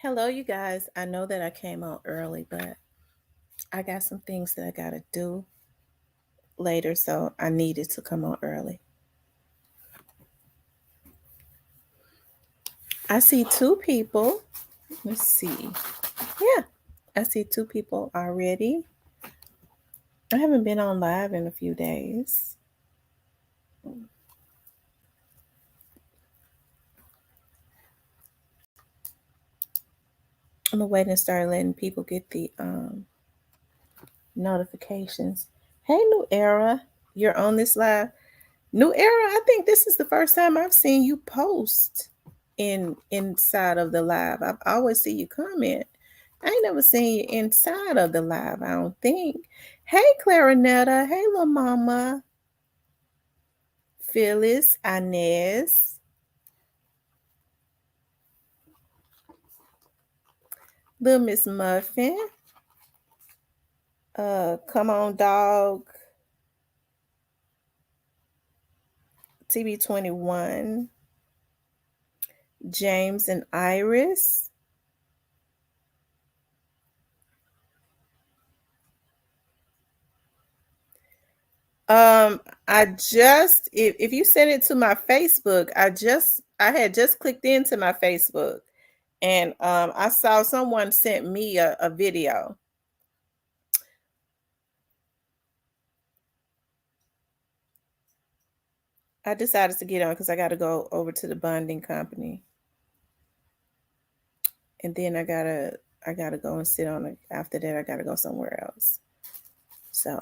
Hello, you guys. I know that I came on early, but I got some things that I got to do later, so I needed to come on early. I see two people. Let's see. Yeah, I see two people already. I haven't been on live in a few days. I'm gonna wait and start letting people get the notifications. Hey, New Era, you're on this live. New Era, I think this is the first time I've seen you post inside of the live. I've always see you comment. I ain't never seen you inside of the live, I don't think. Hey, Clarinetta. Hey, little mama. Phyllis, Inez. Little Miss Muffin. Come on, dog. TB21. James and Iris. I just if you send it to my Facebook, I had just clicked into my Facebook and I saw someone sent me a video. I decided to get on because I got to go over to the bonding company, and then I gotta go and sit on it. After that, I gotta go somewhere else. So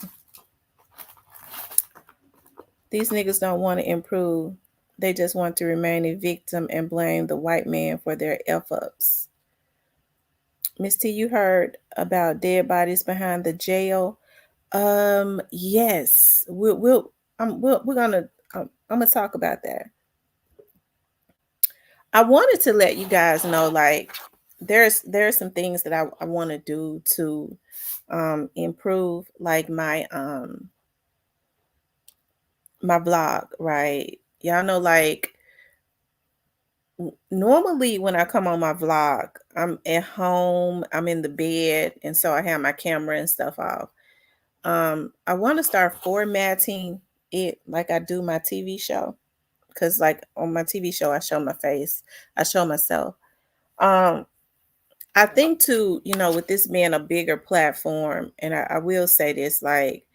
these niggas don't want to improve. They just want to remain a victim and blame the white man for their F ups. Miss T, you heard about dead bodies behind the jail? Yes, we're gonna I'm gonna talk about that. I wanted to let you guys know, like, there's some things that I want to do to improve, like my vlog, right? Y'all know, like, normally when I come on my vlog, I'm at home, I'm in the bed, and so I have my camera and stuff off. I want to start formatting it like I do my TV show, because like on my TV show I show my face, I show myself. um I think too, with this being a bigger platform, and I will say this, like,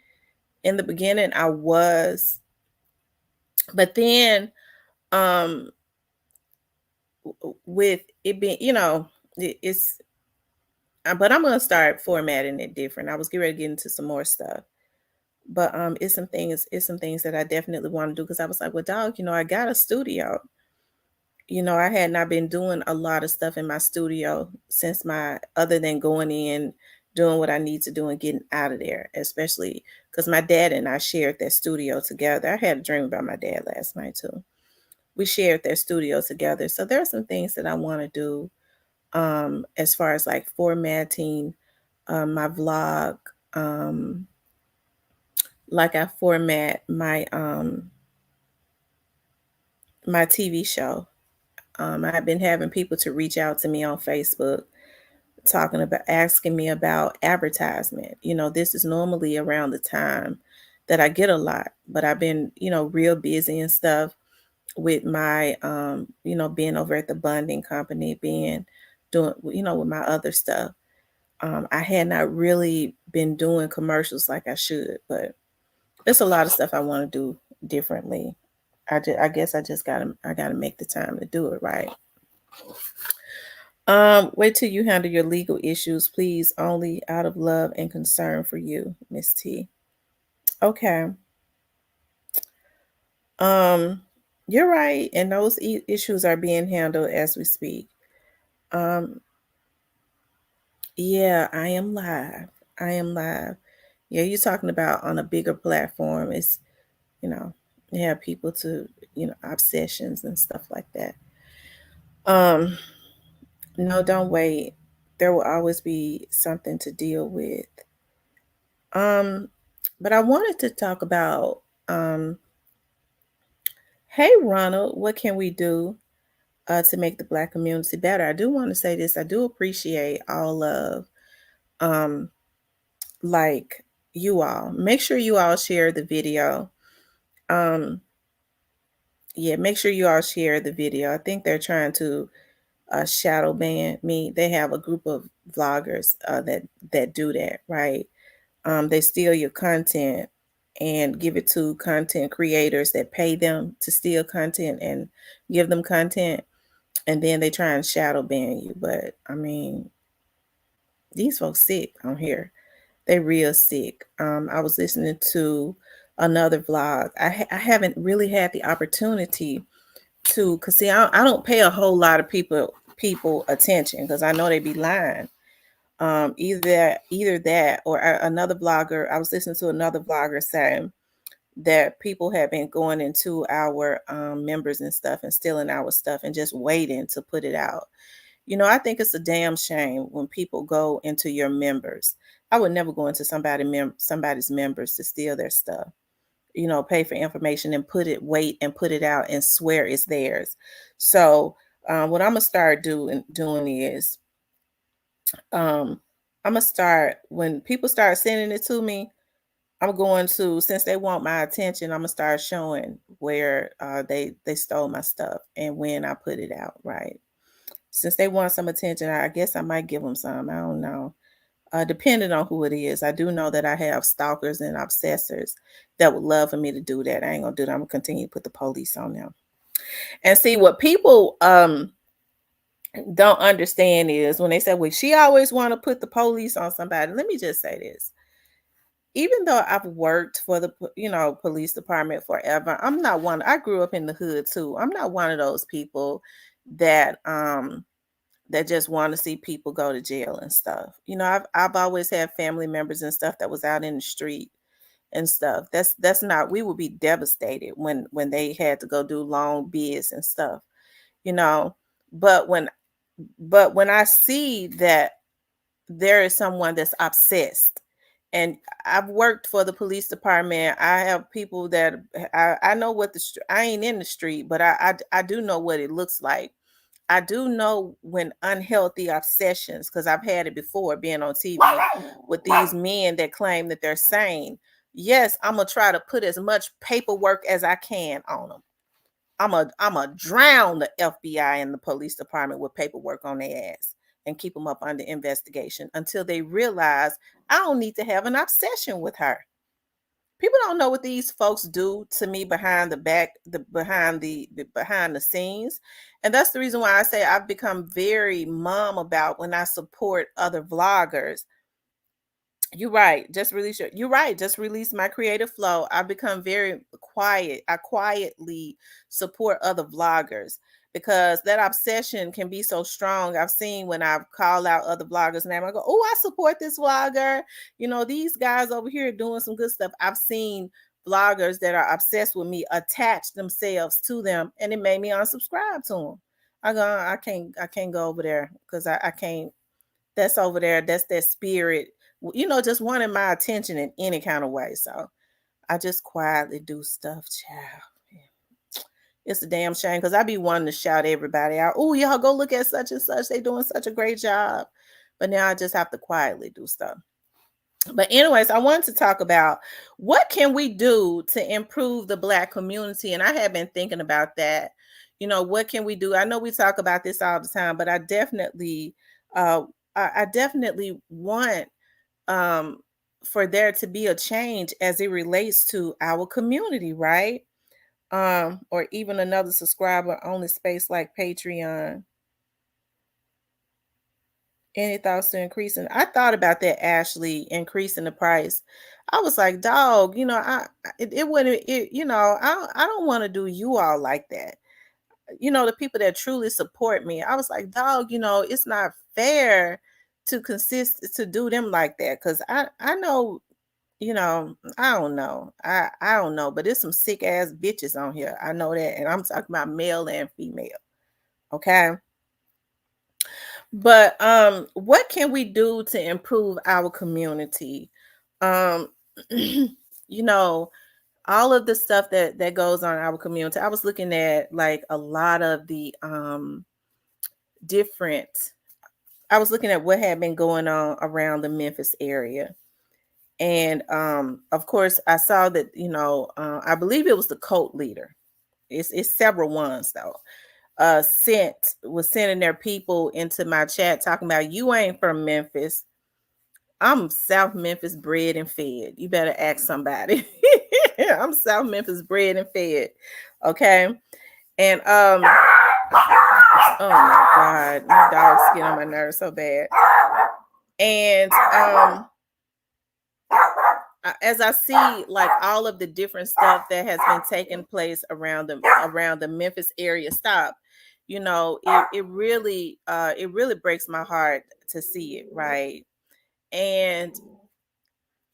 in the beginning I was, but then um with it being, it's but I'm gonna start formatting it different. I was getting ready to get into some more stuff. But it's some things that I definitely want to do, because I was like, well, dog, I got a studio. I had not been doing a lot of stuff in my studio since my other than going in, doing what I need to do and getting out of there, especially because my dad and I shared that studio together. I had a dream about my dad last night too. We shared their studio together. So there are some things that I want to do, as far as like formatting my vlog, um, like I format my TV show. I've been having people to reach out to me on Facebook talking about, asking me about advertisement. This is normally around the time that I get a lot, but I've been, real busy and stuff with my, being over at the bonding company, being doing, with my other stuff. I had not really been doing commercials like I should, but there's a lot of stuff I want to do differently. I guess I gotta make the time to do it right. Wait till you handle your legal issues, please. Only out of love and concern for you, Miss T. Okay. Um, you're right, and those issues are being handled as we speak. Um, yeah, I am live. I am live. Yeah, you're talking about on a bigger platform. It's, you know, you have people to, obsessions and stuff like that. Um, no, don't wait. There will always be something to deal with. Um, but I wanted to talk about, hey Ronald, what can we do? to make the Black community better. I do want to say this. I do appreciate all of um like you all. Make sure you all share the video. Um yeah, make sure you all share the video. I think they're trying to shadow ban me. They have a group of vloggers that do that, right? They steal your content and give it to content creators that pay them to steal content and give them content, and then they try and shadow ban you. But I mean, these folks sick on here. They real sick. I was listening to another vlog. I haven't really had the opportunity to, cause see, I don't pay a whole lot of people attention because I know they be lying. Either that or another vlogger. I was listening to another vlogger saying that people have been going into our members and stuff and stealing our stuff and just waiting to put it out. I think it's a damn shame when people go into your members. I would never go into somebody's members to steal their stuff. Pay for information and wait and put it out and swear it's theirs. So what I'm gonna start doing is I'm gonna start when people start sending it to me. I'm going to, since they want my attention, I'm gonna start showing where they stole my stuff and when I put it out. Right. Since they want some attention, I guess I might give them some. I don't know. Depending on who it is, I do know that I have stalkers and obsessors that would love for me to do that. I ain't gonna do that. I'm gonna continue to put the police on them. And see what people don't understand is when they say, "Well, she always want to put the police on somebody." Let me just say this: even though I've worked for the police department forever, I'm not one. I grew up in the hood too. I'm not one of those people that that just want to see people go to jail and stuff. I've always had family members and stuff that was out in the street and stuff. That's not. We would be devastated when they had to go do long bids and stuff. You know, but when I see that there is someone that's obsessed, and I've worked for the police department. I have people that I know what I ain't in the street, but I do know what it looks like. I do know when unhealthy obsessions, because I've had it before being on TV with these men that claim that they're sane. Yes, I'm gonna try to put as much paperwork as I can on them. I'm a drown the FBI and the police department with paperwork on their ass and keep them up under investigation until they realize I don't need to have an obsession with her. People don't know what these folks do to me behind the back, behind the scenes. And that's the reason why I say I've become very mum about when I support other vloggers. You're right. You're right. Just release my creative flow. I've become very quiet. I quietly support other vloggers because that obsession can be so strong. I've seen when I've called out other vloggers' name, I go, "Oh, I support this vlogger. These guys over here doing some good stuff." I've seen vloggers that are obsessed with me attach themselves to them, and it made me unsubscribe to them. I can't go over there because I can't. That's over there. That's that spirit, just wanting my attention in any kind of way. So I just quietly do stuff, child. It's a damn shame because I be wanting to shout everybody out. "Oh, y'all go look at such and such. They doing such a great job." But now I just have to quietly do stuff. But anyways, I wanted to talk about what can we do to improve the Black community. And I have been thinking about that. What can we do? I know we talk about this all the time, but uh, I definitely want um, for there to be a change as it relates to our community, right? Or even another subscriber only space like Patreon. Any thoughts to increasing? I thought about that, Ashley, increasing the price. I was like, dog, it wouldn't, I don't want to do you all like that. The people that truly support me. I was like, dog, it's not fair to do them like that. Cause I know, I don't know. I don't know, but there's some sick ass bitches on here. I know that. And I'm talking about male and female. Okay. But what can we do to improve our community? Um, you know, all of the stuff that goes on in our community. I was looking at like a lot of the different I was looking at what had been going on around the Memphis area. And of course I saw that, I believe it was the cult leader. It's several ones though. Was sending their people into my chat talking about, you ain't from Memphis. I'm South Memphis bred and fed. You better ask somebody. I'm South Memphis bred and fed. Okay. And oh my God, my dog's getting on my nerves so bad. And as I see like all of the different stuff that has been taking place around the Memphis area, it really breaks my heart to see it, right? And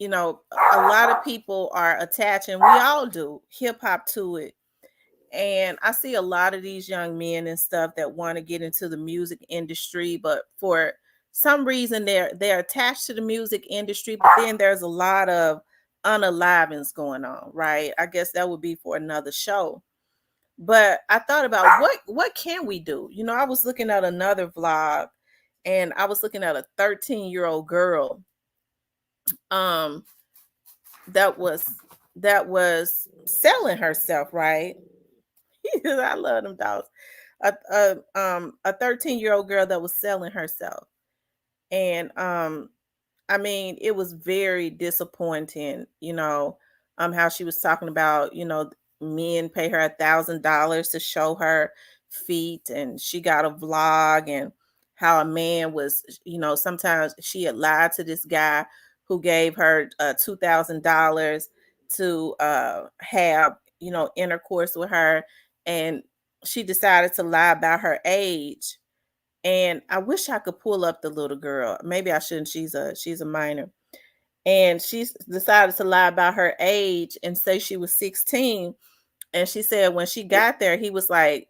a lot of people are attaching, we all do, hip hop to it. And I see a lot of these young men and stuff that want to get into the music industry, but for some reason they're attached to the music industry, but then there's a lot of unalivings going on, right? I guess that would be for another show. But I thought about what can we do? I was looking at another vlog, and I was looking at a 13-year-old girl um that was selling herself, right? I love them dogs. A 13-year-old girl that was selling herself. And I mean, it was very disappointing, how she was talking about, men pay her $1,000 to show her feet, and she got a vlog, and how a man was, sometimes she had lied to this guy who gave her $2,000 to have, intercourse with her, and she decided to lie about her age. And I wish I could pull up the little girl. Maybe I shouldn't. She's a minor. And she decided to lie about her age and say she was 16. And she said when she got there, he was like,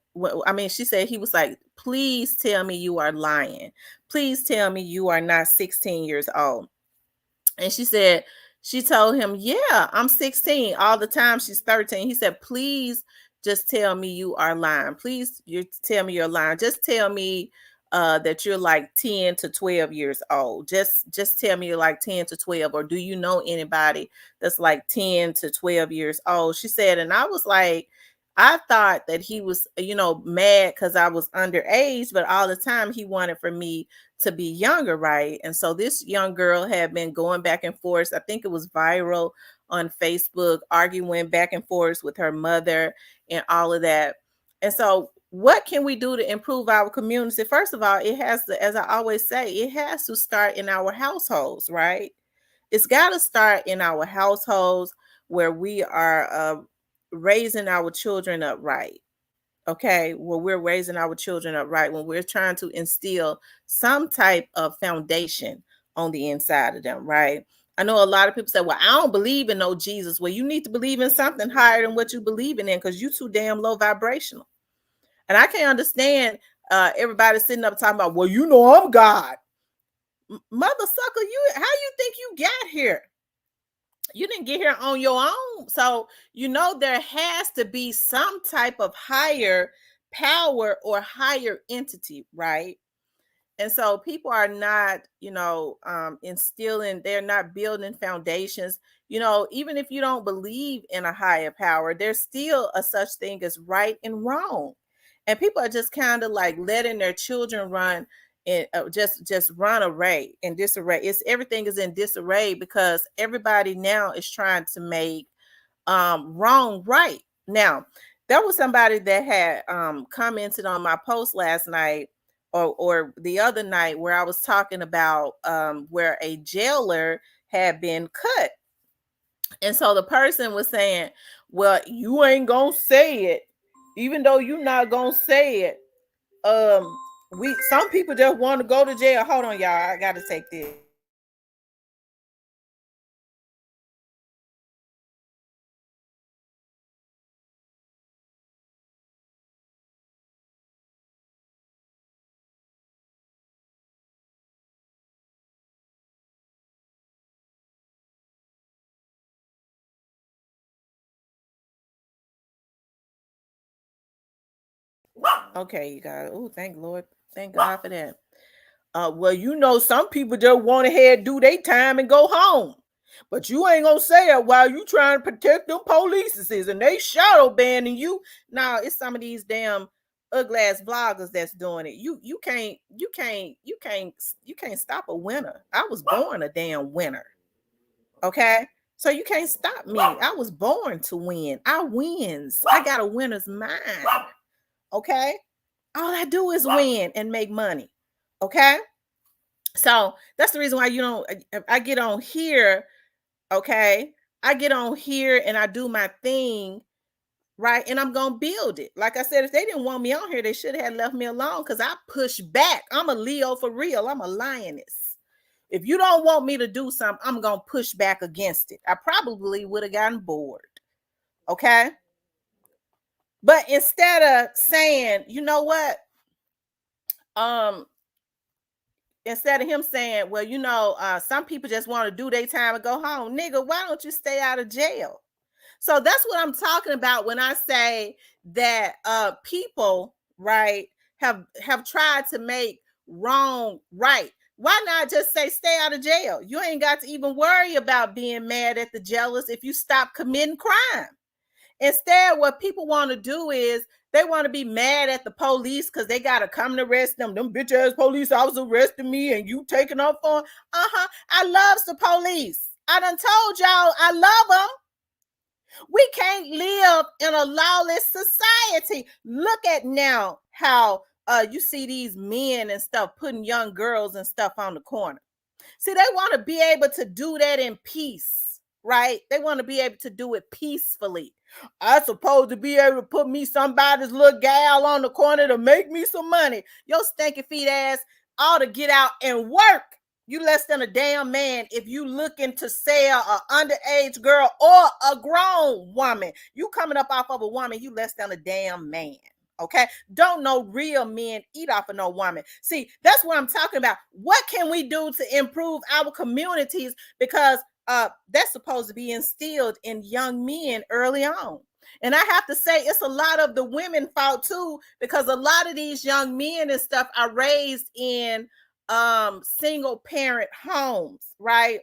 she said he was like, please tell me you are lying. Please tell me you are not 16 years old. And she said, she told him, yeah, I'm 16 all the time. She's 13. He said, please just tell me you are lying. Please, you tell me you're lying. Just tell me that you're like 10 to 12 years old. Just tell me you're like 10 to 12. Or do you know anybody that's like 10 to 12 years old? She said, and I was like, I thought that he was, mad because I was underage, but all the time he wanted for me to be younger, right? And so this young girl had been going back and forth. I think it was viral on Facebook, arguing back and forth with her mother and all of that. And so what can we do to improve our community? First of all, it has to, as I always say, it has to start in our households, right? It's got to start in our households where we are raising our children up right. Okay, well, we're raising our children up right, when we're trying to instill some type of foundation on the inside of them, right? I know a lot of people say, well, I don't believe in no Jesus. Well, you need to believe in something higher than what you believe in, because you too damn low vibrational. And I can't understand everybody sitting up talking about, well, I'm God. Mother sucker, how you think you got here? You didn't get here on your own. So, there has to be some type of higher power or higher entity, right? And so people are not, instilling, they're not building foundations. Even if you don't believe in a higher power, there's still a such thing as right and wrong. And people are just kind of like letting their children run and just run array and disarray. It's everything is in disarray because everybody now is trying to make wrong right. Now, there was somebody that had commented on my post last night or the other night, where I was talking about where a jailer had been cut. And so the person was saying, well, you ain't gonna say it, even though you're not gonna say it. Some people just want to go to jail. Hold on, y'all. I gotta take this. Okay, you guys. Oh, thank Lord. Thank God for that. Well, some people just want to head do their time and go home. But you ain't gonna say it while you trying to protect them polices and they shadow banning you. Now it's some of these damn ugly ass bloggers that's doing it. You can't stop a winner. I was born a damn winner. Okay. So you can't stop me. I was born to win. I wins. I got a winner's mind. Okay. All I do is win and make money. Okay. So that's the reason why you don't. I get on here, okay. I get on here and I do my thing, right, and I'm gonna build it. Like I said, if they didn't want me on here, they should have left me alone because I push back. I'm a Leo for real. I'm a lioness. If you don't want me to do something, I'm gonna push back against it. I probably would have gotten bored, okay. But instead of saying, you know what, um, instead of him saying, well, some people just want to do their time and go home. Nigga, why don't you stay out of jail? So that's what I'm talking about when I say that people, right, have tried to make wrong right. Why not just say stay out of jail? You ain't got to even worry about being mad at the jailers if you stop committing crime. Instead, what people want to do is they want to be mad at the police because they got to come to arrest them. Them bitch ass police officers arresting me and you taking off on. I love the police. I done told y'all I love them. We can't live in a lawless society. Look at now how you see these men and stuff putting young girls and stuff on the corner. See, they want to be able to do that in peace, right? They want to be able to do it peacefully. I supposed to be able to put me somebody's little gal on the corner to make me some money. Your stinky feet ass ought to get out and work. You less than a damn man if you looking to sell an underage girl or a grown woman. You coming up off of a woman, you less than a damn man. Okay, don't no real men eat off of no woman. See, that's what I'm talking about. What can we do to improve our communities? Because that's supposed to be instilled in young men early on. And I have to say, it's a lot of the women fault too, because a lot of these young men and stuff are raised in single parent homes, right?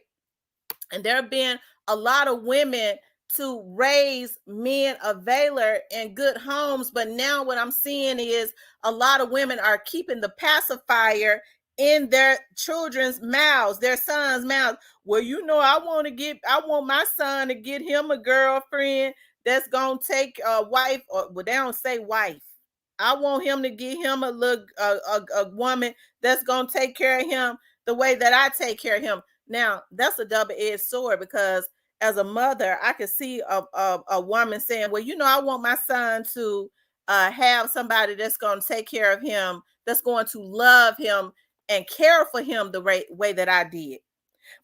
And there have been a lot of women to raise men of valor in good homes. But now what I'm seeing is a lot of women are keeping the pacifier in their children's mouths, their sons' mouths. Well, I want my son to get him a girlfriend that's gonna take a wife, or well, they don't say wife. I want him to get him a woman that's gonna take care of him the way that I take care of him. Now, that's a double-edged sword because as a mother, I could see a woman saying, well, I want my son to have somebody that's going to take care of him, that's going to love him and care for him the way that I did.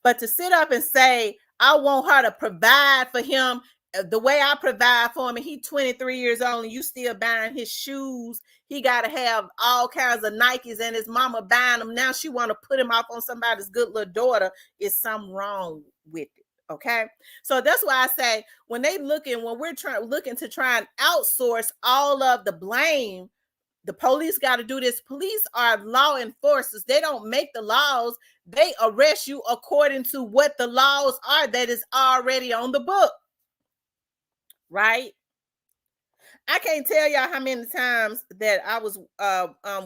But to sit up and say, I want her to provide for him the way I provide for him, and he's 23 years old and you still buying his shoes. He got to have all kinds of Nikes and his mama buying them. Now she want to put him off on somebody's good little daughter. Is something wrong with it. Okay. So that's why I say when we're looking to try and outsource all of the blame, the police got to do this. Police are law enforcers. They don't make the laws. They arrest you according to what the laws are that is already on the book. Right? I can't tell y'all how many times that I was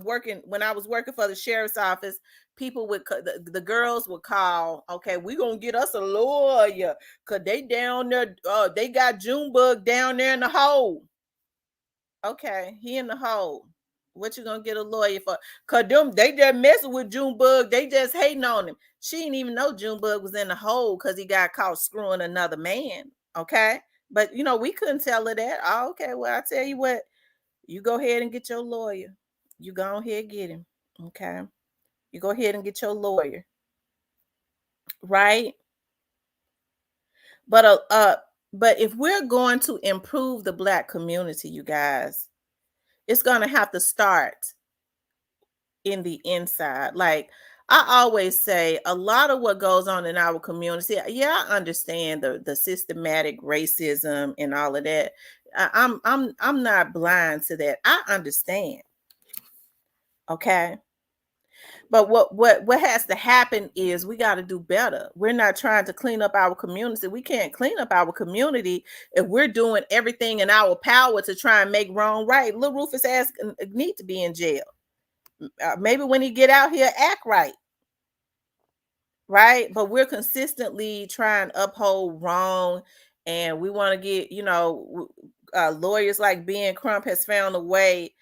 working when I was working for the sheriff's office. People would the girls would call. Okay, we gonna get us a lawyer because they down there. They got Junebug down there in the hole. Okay, he in the hole. What you gonna get a lawyer for? Cause they just messing with Junebug. They just hating on him. She didn't even know Junebug was in the hole because he got caught screwing another man. Okay. But we couldn't tell her that. Oh, okay, well, I tell you what, you go ahead and get your lawyer. You go ahead and get him. Okay. You go ahead and get your lawyer. Right? But if we're going to improve the Black community, you guys, it's gonna have to start in the inside. Like I always say a lot of what goes on in our community. Yeah, I understand the systematic racism and all of that. I'm not blind to that. I understand. Okay. But what has to happen is we got to do better. We're not trying to clean up our community. We can't clean up our community if we're doing everything in our power to try and make wrong right. Little Rufus ass need to be in jail. Maybe when he get out here, act right, right? But we're consistently trying to uphold wrong, and we want to get lawyers like Ben Crump has found a way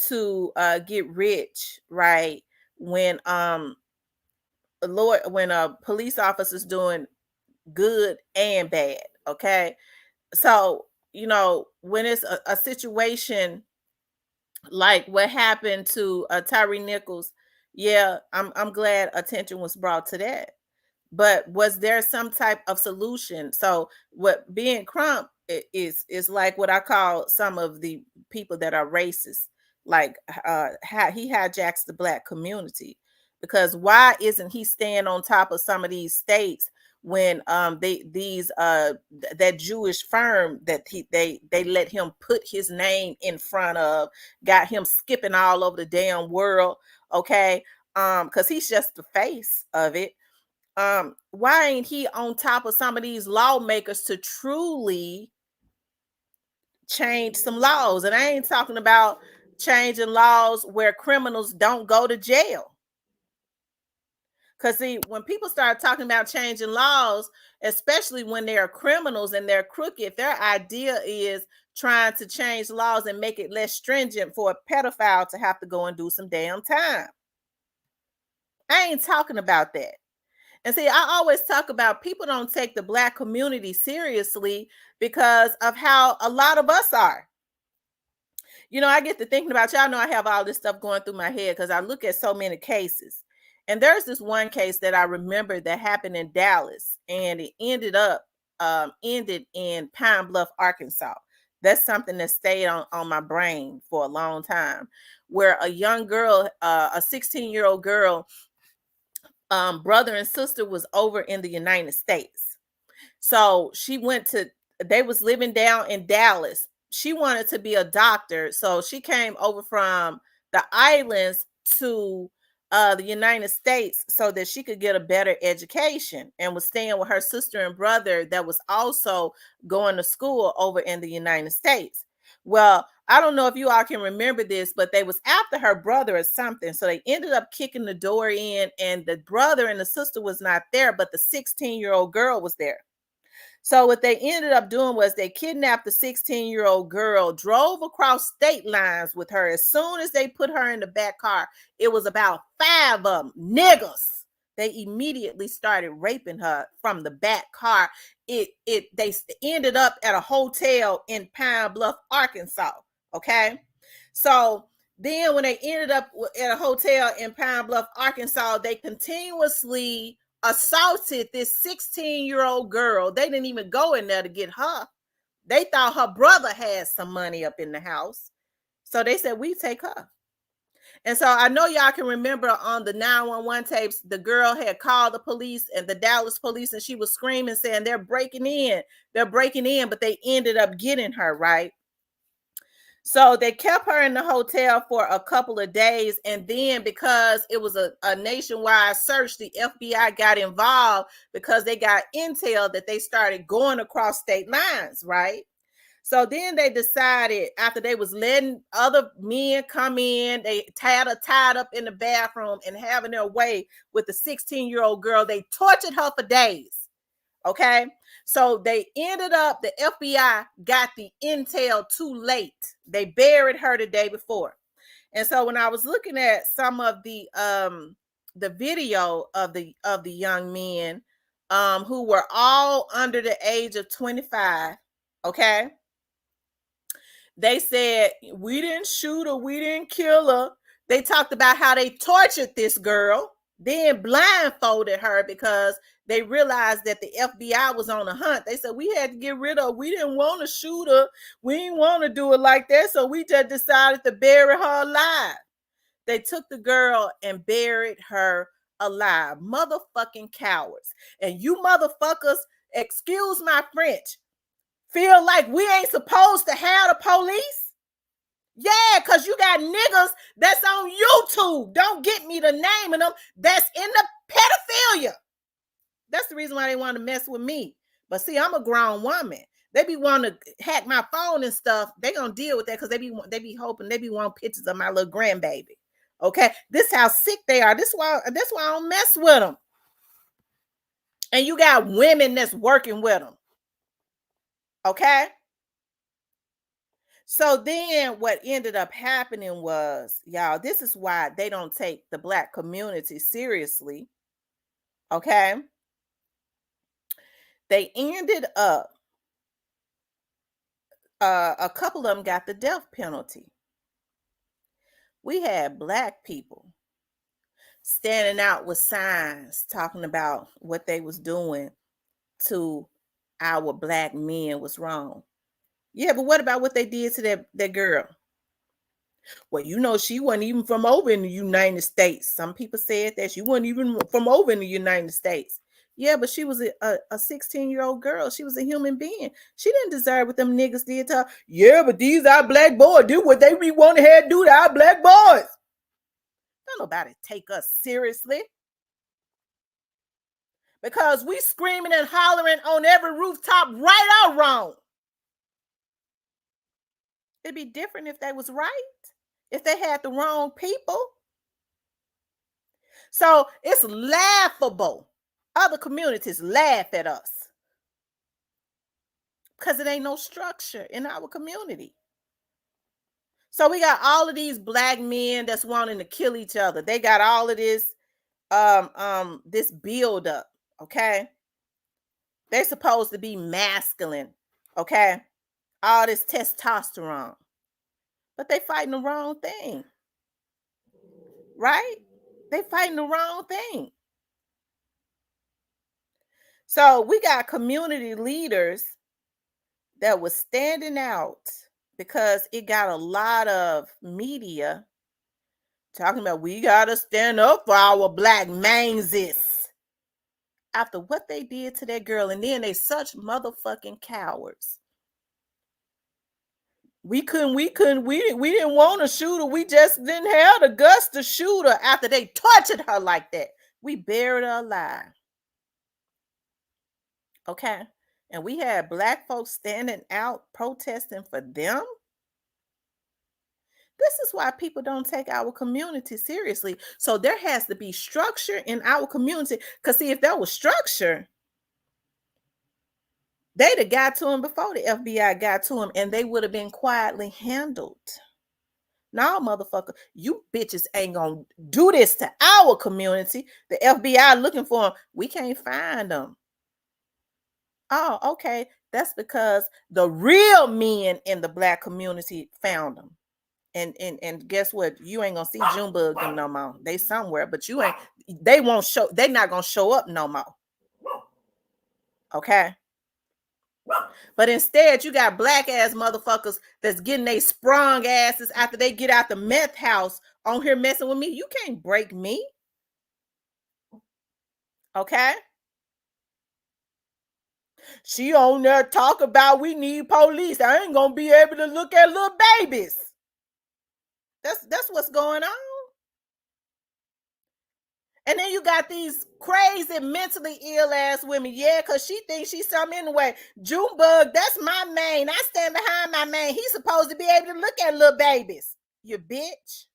to get rich, right? When when a police officer's doing good and bad. Okay. So, when it's a situation like what happened to Tyree Nichols, yeah, I'm glad attention was brought to that. But was there some type of solution? So what being Crump is like what I call some of the people that are racist, like how he hijacks the black community. Because why isn't he staying on top of some of these states when that Jewish firm that they let him put his name in front of, got him skipping all over the damn world, okay? Because he's just the face of it. Why ain't he on top of some of these lawmakers to truly change some laws? And I ain't talking about changing laws where criminals don't go to jail. Because see, when people start talking about changing laws, especially when they are criminals and they're crooked, their idea is trying to change laws and make it less stringent for a pedophile to have to go and do some damn time. I ain't talking about that. And see, I always talk about people don't take the black community seriously because of how a lot of us are. I get to thinking about, y'all know I have all this stuff going through my head because I look at so many cases. And there's this one case that I remember that happened in Dallas, and it ended in Pine Bluff, Arkansas. That's something that stayed on my brain for a long time, where a young girl, a 16-year-old girl, brother and sister was over in the United States. So they was living down in Dallas. She wanted to be a doctor. So she came over from the islands to the United States so that she could get a better education, and was staying with her sister and brother that was also going to school over in the United States. Well, I don't know if you all can remember this, but they was after her brother or something. So they ended up kicking the door in, and the brother and the sister was not there, but the 16-year-old girl was there. So what they ended up doing was they kidnapped the 16-year-old girl, drove across state lines with her. As soon as they put her in the back car, it was about 5 of them niggas. They immediately started raping her from the back car. They ended up at a hotel in Pine Bluff, Arkansas. Okay, so then when they ended up at a hotel in Pine Bluff, Arkansas, they continuously assaulted this 16-year-old girl. They didn't even go in there to get her. They thought her brother had some money up in the house. So they said, we take her. And so I know y'all can remember on the 911 tapes, the girl had called the police and the Dallas police, and she was screaming, saying they're breaking in, but they ended up getting her, right? So they kept her in the hotel for a couple of days. And then because it was a nationwide search, the FBI got involved because they got intel that they started going across state lines, right? So then they decided, after they was letting other men come in, they had her tied up in the bathroom and having their way with the 16-year-old girl. They tortured her for days. Okay. So they ended up, the FBI got the intel too late. They buried her the day before. And so when I was looking at some of the video of the young men who were all under the age of 25, okay? They said, we didn't shoot her, we didn't kill her. They talked about how they tortured this girl, then blindfolded her because they realized that the FBI was on a hunt. They said, we had to get rid of her. We didn't want to shoot her. We didn't want to do it like that. So we just decided to bury her alive. They took the girl and buried her alive. Motherfucking cowards. And you motherfuckers, excuse my French, feel like we ain't supposed to have the police? Yeah, because you got niggas that's on YouTube. Don't get me the name of them. That's in the pedophilia. That's the reason why they want to mess with me. But see, I'm a grown woman. They be wanting to hack my phone and stuff. They gonna deal with that because they be hoping, they be wanting pictures of my little grandbaby. Okay, this how sick they are. This why I don't mess with them. And you got women that's working with them. Okay. So then what ended up happening was, y'all, this is why they don't take the Black community seriously. Okay. They ended up, a couple of them got the death penalty. We had Black people standing out with signs talking about what they was doing to our Black men was wrong. Yeah, but what about what they did to that girl? Well, she wasn't even from over in the United States. Some people said that she wasn't even from over in the United States. Yeah, but she was a 16-year-old girl. She was a human being. She didn't deserve what them niggas did to her. Yeah, but these are Black boys. Do what they be want to have do to our Black boys. Don't nobody take us seriously. Because we screaming and hollering on every rooftop, right or wrong. It'd be different if they was right. If they had the wrong people. So it's laughable. Other communities laugh at us because it ain't no structure in our community. So we got all of these Black men that's wanting to kill each other. They got all of this this build up, okay? They're supposed to be masculine, okay? All this testosterone. But they fighting the wrong thing. Right? They fighting the wrong thing. So we got community leaders that was standing out because it got a lot of media talking about we gotta stand up for our Black manses after what they did to that girl, and then they such motherfucking cowards. We didn't want to shoot her. We just didn't have the guts to shoot her after they tortured her like that. We buried her alive. Okay. And we had Black folks standing out protesting for them. This is why people don't take our community seriously. So there has to be structure in our community. Because see, if there was structure, they'd have got to him before the FBI got to him, and they would have been quietly handled. No, motherfucker, you bitches ain't gonna do this to our community. The FBI looking for them. We can't find them. Oh, okay. That's because the real men in the Black community found them. And guess what? You ain't gonna see Junebug them no more. They somewhere, but you ain't. They won't show. They not gonna show up no more. Okay. But instead, you got Black ass motherfuckers that's getting they sprung asses after they get out the meth house on here messing with me. You can't break me. Okay. She on there talk about we need police. I ain't gonna be able to look at little babies. That's what's going on. And then you got these crazy, mentally ill ass women. Yeah, because she thinks she's something anyway. Junebug, that's my man. I stand behind my man. He's supposed to be able to look at little babies. You bitch.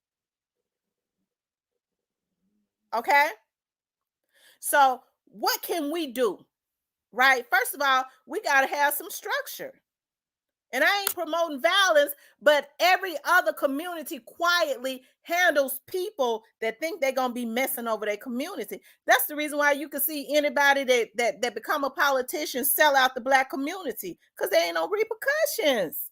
Okay? So what can we do? Right? First of all, we got to have some structure. And I ain't promoting violence, but every other community quietly handles people that think they're gonna be messing over their community. That's the reason why you can see anybody that become a politician sell out the Black community, because there ain't no repercussions.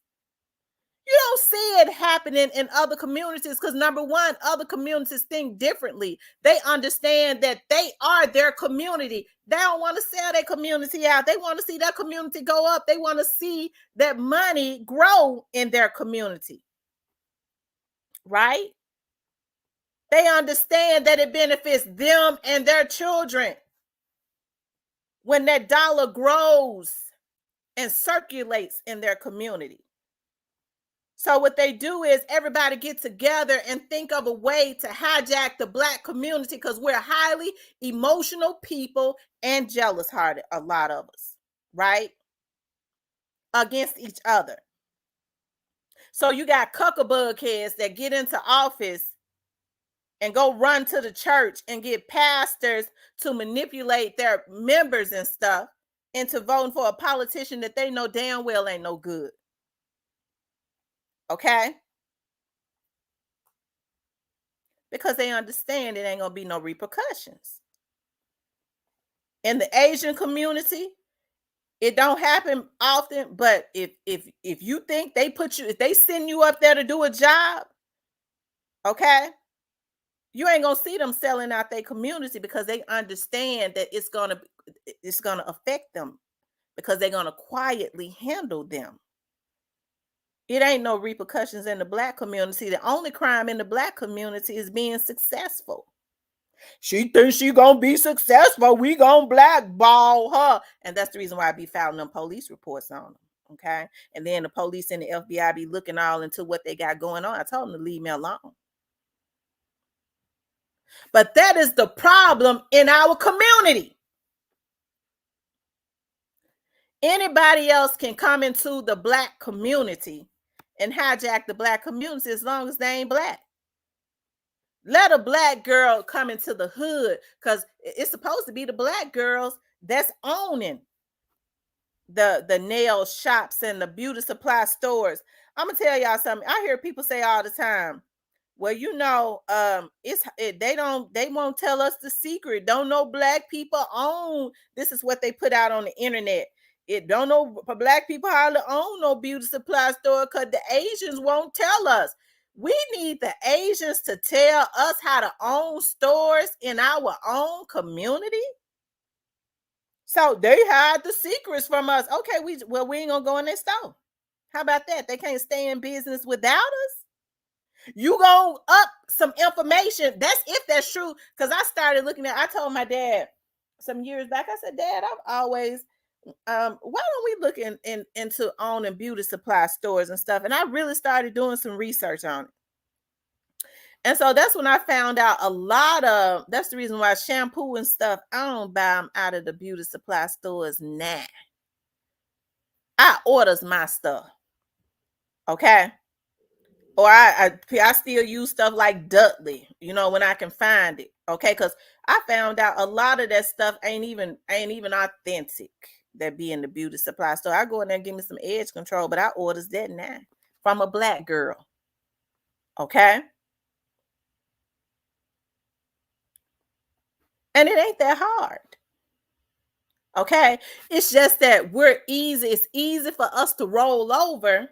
You don't see it happening in other communities because, number one, other communities think differently. They understand that they are their community. They don't want to sell their community out. They want to see their community go up. They want to see that money grow in their community. Right? They understand that it benefits them and their children when that dollar grows and circulates in their community. So what they do is everybody get together and think of a way to hijack the Black community, because we're highly emotional people and jealous hearted, a lot of us, right? Against each other. So you got cuckabug heads that get into office and go run to the church and get pastors to manipulate their members and stuff into voting for a politician that they know damn well ain't no good. Okay? Because they understand it ain't gonna be no repercussions. In the Asian community, it don't happen often, but if you think they put you, if they send you up there to do a job, okay, you ain't gonna see them selling out their community, because they understand that it's gonna affect them, because they're gonna quietly handle them. It ain't no repercussions in the Black community. The only crime in the Black community is being successful. She thinks she gonna be successful. We gonna blackball her, and that's the reason why I be filing them police reports on them. Okay, and then the police and the FBI be looking all into what they got going on. I told them to leave me alone. But that is the problem in our community. Anybody else can come into the Black community and hijack the Black community as long as they ain't Black. Let a Black girl come into the hood, because it's supposed to be the Black girls that's owning the nail shops and the beauty supply stores. I'm gonna tell y'all something. I hear people say all the time, well, they won't tell us the secret. Don't know Black people own. This is what they put out on the internet. It don't know for Black people hardly own no beauty supply store, because the Asians won't tell us. We need the Asians to tell us how to own stores in our own community. So they hide the secrets from us. Okay, we ain't gonna go in their store. How about that? They can't stay in business without us. You go up some information. That's if that's true. Because I told my dad some years back, I said, Dad, I've always why don't we look into owning beauty supply stores and stuff? And I really started doing some research on it. And so that's when I found out that's the reason why shampoo and stuff, I don't buy them out of the beauty supply stores now. I orders my stuff. Okay. Or I still use stuff like Dudley, when I can find it. Okay, because I found out a lot of that stuff ain't even authentic that be in the beauty supply store. I go in there and give me some edge control, but I orders that now from a Black girl. Okay. And it ain't that hard. Okay. It's just that it's easy for us to roll over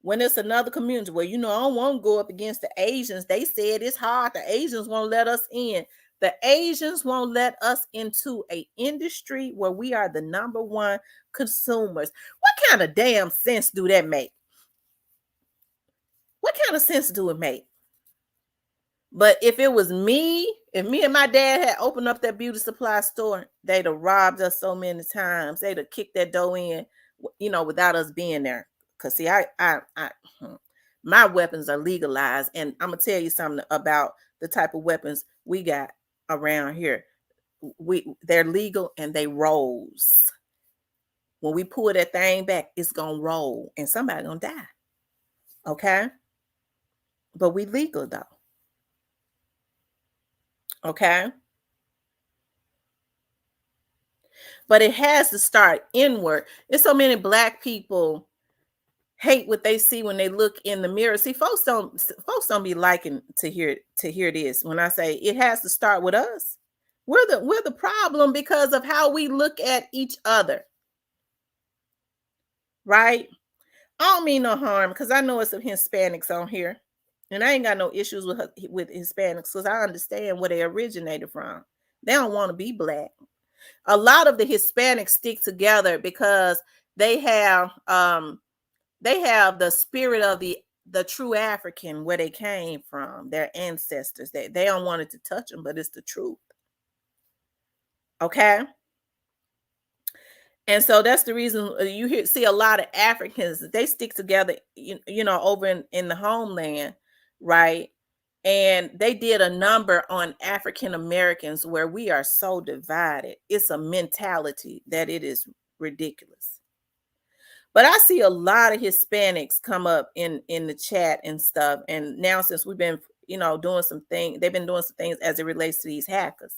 when it's another community. Well, I don't want to go up against the Asians. They said it's hard. The Asians won't let us in. The Asians won't let us into an industry where we are the number one consumers. What kind of damn sense do that make? What kind of sense do it make? But if it was me, if me and my dad had opened up that beauty supply store, they'd have robbed us so many times. They'd have kicked that door in, without us being there. Cause see, my weapons are legalized, and I'm gonna tell you something about the type of weapons we got around here. They're legal and they rolls. When we pull that thing back, it's gonna roll, and somebody gonna die. Okay, but we legal though. Okay. But it has to start inward. There's so many Black people hate what they see when they look in the mirror. See, folks don't be liking to hear this. When I say it has to start with us, we're the problem because of how we look at each other. Right? I don't mean no harm, because I know it's some Hispanics on here, and I ain't got no issues with Hispanics, because I understand where they originated from. They don't want to be Black. A lot of the Hispanics stick together because they have the spirit of the the true African, where they came from, their ancestors. They don't want it to touch them, but it's the truth. Okay. And so that's the reason see a lot of Africans, they stick together, over in the homeland, right? And they did a number on African Americans where we are so divided. It's a mentality that it is ridiculous. But I see a lot of Hispanics come up in the chat and stuff. And now since we've been, doing some things, they've been doing some things as it relates to these hackers,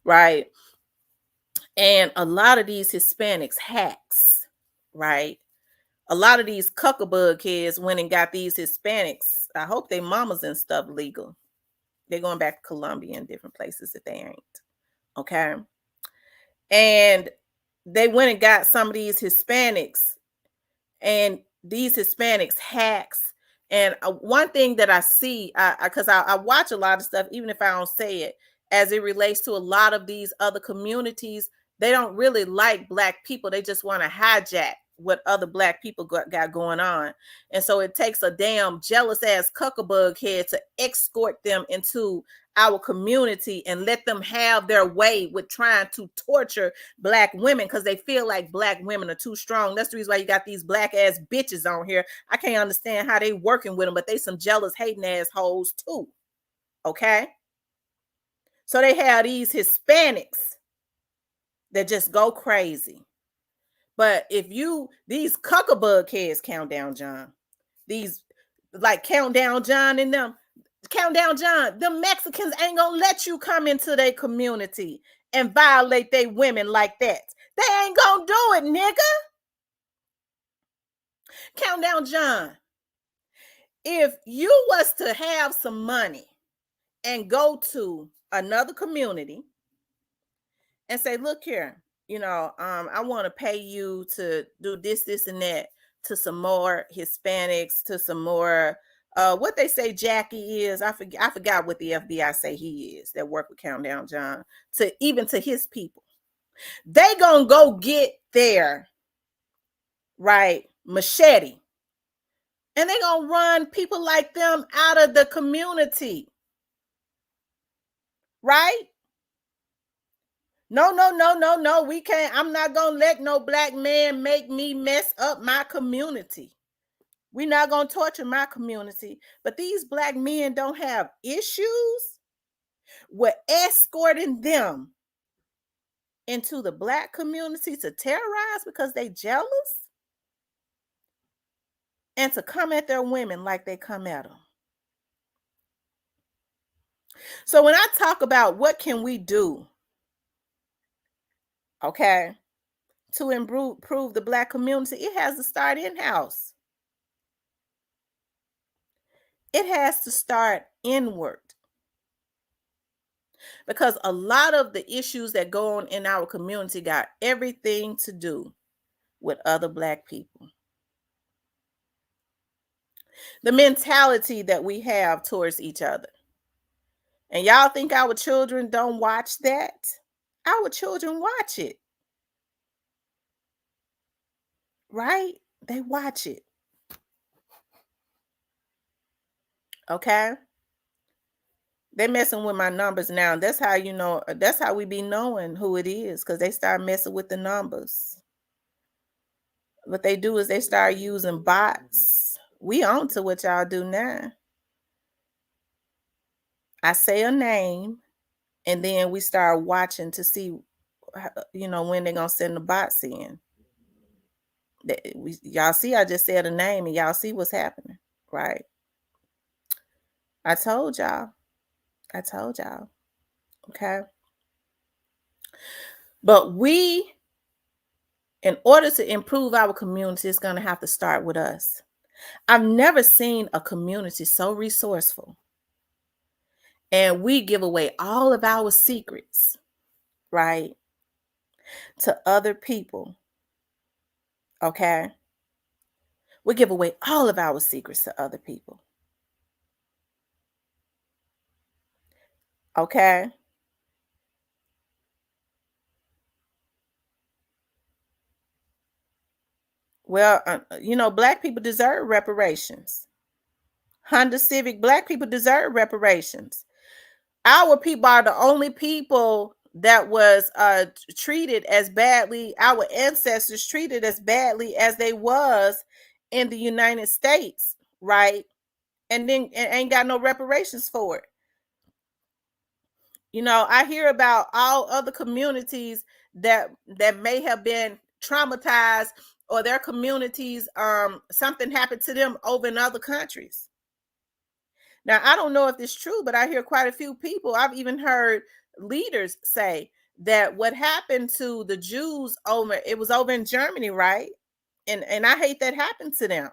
right? And a lot of these Hispanics hacks, right? A lot of these cuckabug kids went and got these Hispanics. I hope they mamas and stuff legal. They're going back to Colombia and different places if they ain't. Okay. And they went and got some of these Hispanics, and these Hispanics hacks. And one thing that I see, because I watch a lot of stuff, even if I don't say it, as it relates to a lot of these other communities, they don't really like Black people. They just want to hijack what other Black people got going on. And so it takes a damn jealous ass cuckabug head to escort them into our community and let them have their way with trying to torture Black women because they feel like Black women are too strong. That's the reason why you got these Black ass bitches on here. I can't understand how they working with them, but they some jealous hating ass hoes too. Okay. So they have these Hispanics that just go crazy. But if these cuckabug heads, Countdown John, these like Countdown John and them, Countdown John, the Mexicans ain't gonna let you come into their community and violate their women like that. They ain't gonna do it, nigga. Countdown John, if you was to have some money and go to another community and say, look here, I want to pay you to do this, and that to some more Hispanics, to some more, what they say Jackie is, I forgot what the FBI say he is that work with Countdown John, to his people. They gonna go get their, right, machete, and they gonna run people like them out of the community, right? No, no, no, no, no. We can't. I'm not going to let no Black man make me mess up my community. We're not going to torture my community. But these Black men don't have issues with escorting them into the Black community to terrorize because they jealous and to come at their women like they come at them. So when I talk about what can we do, okay, to improve the Black community, it has to start in-house. It has to start inward. Because a lot of the issues that go on in our community got everything to do with other Black people. The mentality that we have towards each other. And y'all think our children don't watch that? Our children watch it. Right? They watch it. Okay? They messing with my numbers now. That's how that's how we be knowing who it is, because they start messing with the numbers. What they do is they start using bots. We on to what y'all do now. I say a name, and then we start watching to see, when they're gonna send the bots in. Y'all see, I just said a name, and y'all see what's happening, right? I told y'all. I told y'all. Okay. But in order to improve our community, it's gonna have to start with us. I've never seen a community so resourceful. And we give away all of our secrets, right, to other people. Okay. We give away all of our secrets to other people. Okay. Well, Black people deserve reparations. Honda Civic, black people deserve reparations. Our people are the only people that was treated as badly, our ancestors treated as badly as they was in the United States, right? And then ain't got no reparations for it. You know, I hear about all other communities that may have been traumatized, or their communities something happened to them over in other countries. Now, I don't know if it's true, but I hear quite a few people. I've even heard leaders say that what happened to the Jews over, it was over in Germany, right? And I hate that happened to them.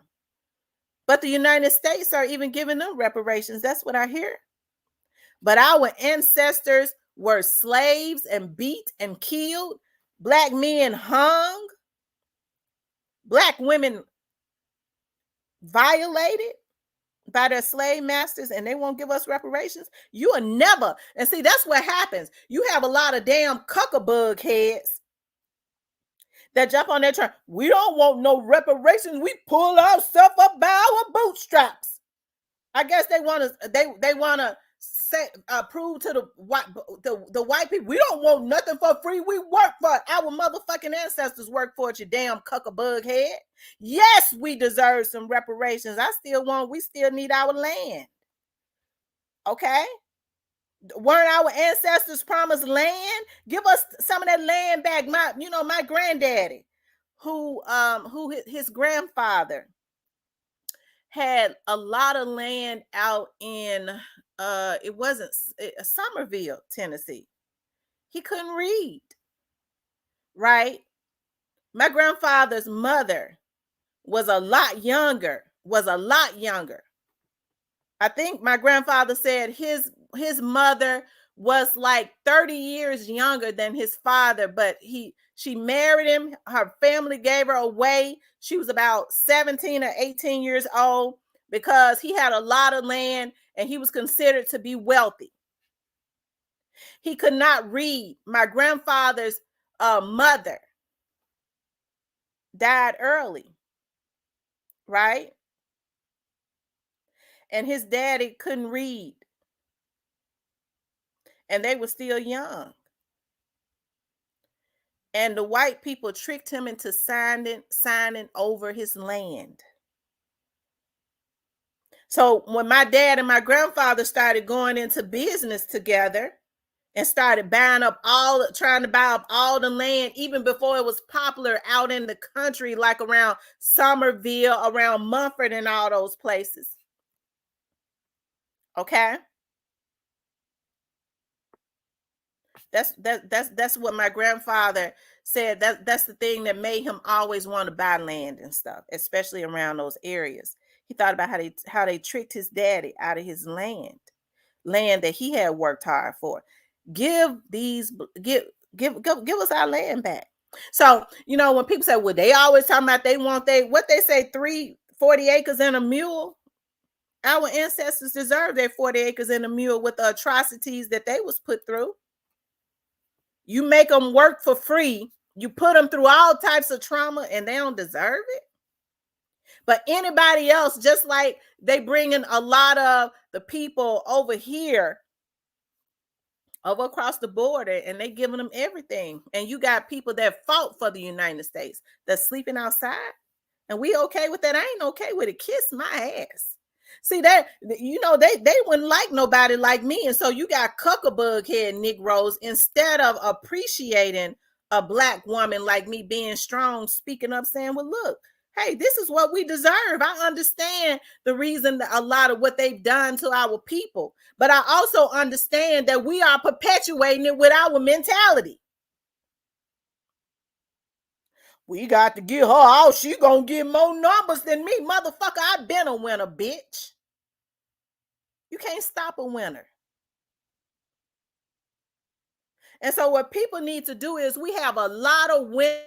But the United States are even giving them reparations. That's what I hear. But our ancestors were slaves and beat and killed. Black men hung. Black women violated by their slave masters, and they won't give us reparations. You are never. And see, that's what happens. You have a lot of damn cuckabug heads that jump on that train. We don't want no reparations. We pull ourselves up by our bootstraps. I guess they want to. They want to say prove to the white people, we don't want nothing for free. We work for it. Our motherfucking ancestors work for it. You damn cuckabug head. Yes, we deserve some reparations. We still need our land. Okay. Weren't our ancestors promised land? Give us some of that land back. My granddaddy, who his grandfather had a lot of land out in it wasn't Somerville, Tennessee. He couldn't read, right? My grandfather's mother was a lot younger, I think my grandfather said his mother was like 30 years younger than his father, but she married him. Her family gave her away. She was about 17 or 18 years old because he had a lot of land and he was considered to be wealthy. He could not read. My grandfather's mother died early, right? And his daddy couldn't read, and they were still young. And the white people tricked him into signing over his land. So when my dad and my grandfather started going into business together and started trying to buy up all the land, even before it was popular out in the country, like around Somerville, around Mumford, and all those places. Okay. That's what my grandfather said. That's the thing that made him always want to buy land and stuff, especially around those areas. He thought about how they tricked his daddy out of his land that he had worked hard for. Give us our land back. So when people say, well, they always talking about what they say, 40 acres and a mule. Our ancestors deserve their 40 acres and a mule with the atrocities that they was put through. You make them work for free. You put them through all types of trauma and they don't deserve it. But anybody else, just like they bring in a lot of the people over here, over across the border, and they giving them everything. And you got people that fought for the United States that's sleeping outside. And we okay with that? I ain't okay with it. Kiss my ass. See that, they wouldn't like nobody like me. And so you got cuckabug head Negroes, instead of appreciating a black woman like me being strong, speaking up, saying, well, look, hey, this is what we deserve. I understand the reason that a lot of what they've done to our people, but I also understand that we are perpetuating it with our mentality. We got to get her out. She gonna get more numbers than me. Motherfucker, I been a winner, bitch. You can't stop a winner. And so what people need to do is, we have a lot of women